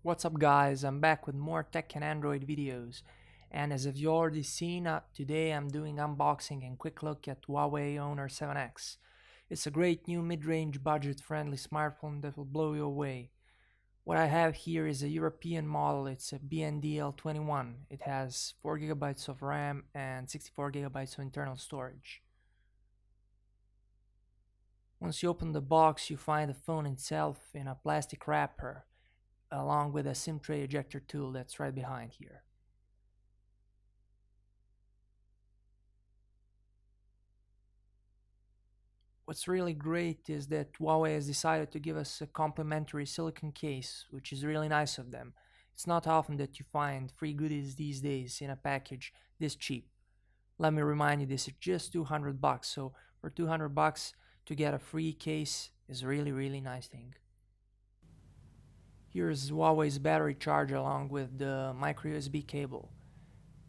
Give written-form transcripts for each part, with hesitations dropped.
What's up guys, I'm back with more tech and Android videos, and as you've already seen, today I'm doing unboxing and quick look at Huawei Honor 7X. It's a great new mid-range budget-friendly smartphone that will blow you away. What I have here is a European model. It's a BNDL21. It has 4GB of RAM and 64GB of internal storage. Once you open the box, you find the phone itself in a plastic wrapper, along with a SIM tray ejector tool that's right behind here. What's really great is that Huawei has decided to give us a complimentary silicone case, which is really nice of them. It's not often that you find free goodies these days in a package this cheap. Let me remind you, this is just 200 bucks, so for 200 bucks to get a free case is a really nice thing. Here's Huawei's battery charger along with the micro USB cable.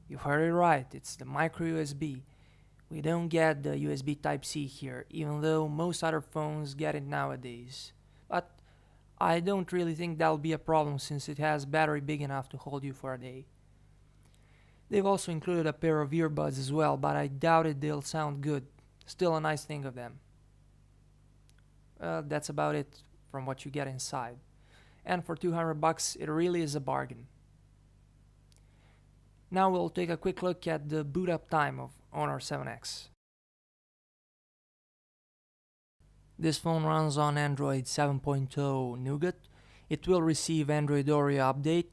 You've heard it right, it's the micro USB. We don't get the USB Type-C here, even though most other phones get it nowadays. But I don't really think that'll be a problem since it has battery big enough to hold you for a day. They've also included a pair of earbuds as well, but I doubt it they'll sound good. Still a nice thing of them. That's about it from what you get inside. And for 200 bucks, it really is a bargain. Now we'll take a quick look at the boot up time of Honor 7X. This phone runs on Android 7.0 Nougat. It will receive Android Oreo update.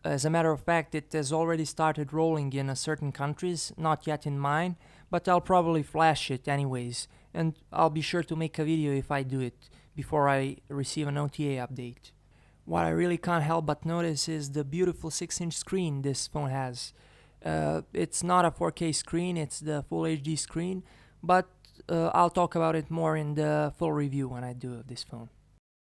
As a matter of fact, it has already started rolling in certain countries, not yet in mine, but I'll probably flash it anyways, and I'll be sure to make a video if I do it before I receive an OTA update. What I really can't help but notice is the beautiful 6-inch screen this phone has. It's not a 4K screen, it's the Full HD screen, but I'll talk about it more in the full review when I do this phone.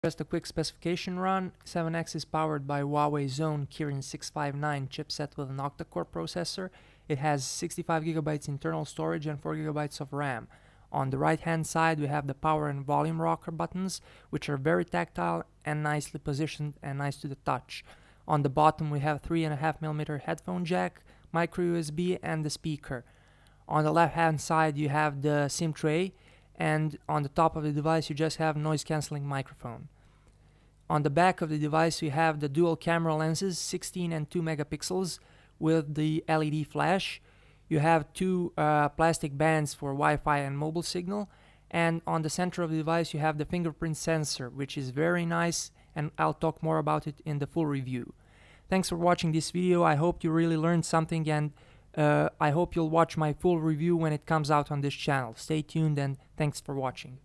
Just a quick specification run. 7X is powered by Huawei's own Kirin 659 chipset with an octa-core processor. It has 65GB internal storage and 4GB of RAM. On the right hand side we have the power and volume rocker buttons, which are very tactile and nicely positioned and nice to the touch. On the bottom we have 3.5mm headphone jack, micro USB and the speaker. On the left hand side you have the SIM tray, and on the top of the device you just have noise cancelling microphone. On the back of the device we have the dual camera lenses, 16 and 2 megapixels with the LED flash. You have two plastic bands for Wi-Fi and mobile signal, and on the center of the device you have the fingerprint sensor, which is very nice, and I'll talk more about it in the full review. Thanks for watching this video. I hope you really learned something, and I hope you'll watch my full review when it comes out on this channel. Stay tuned and thanks for watching.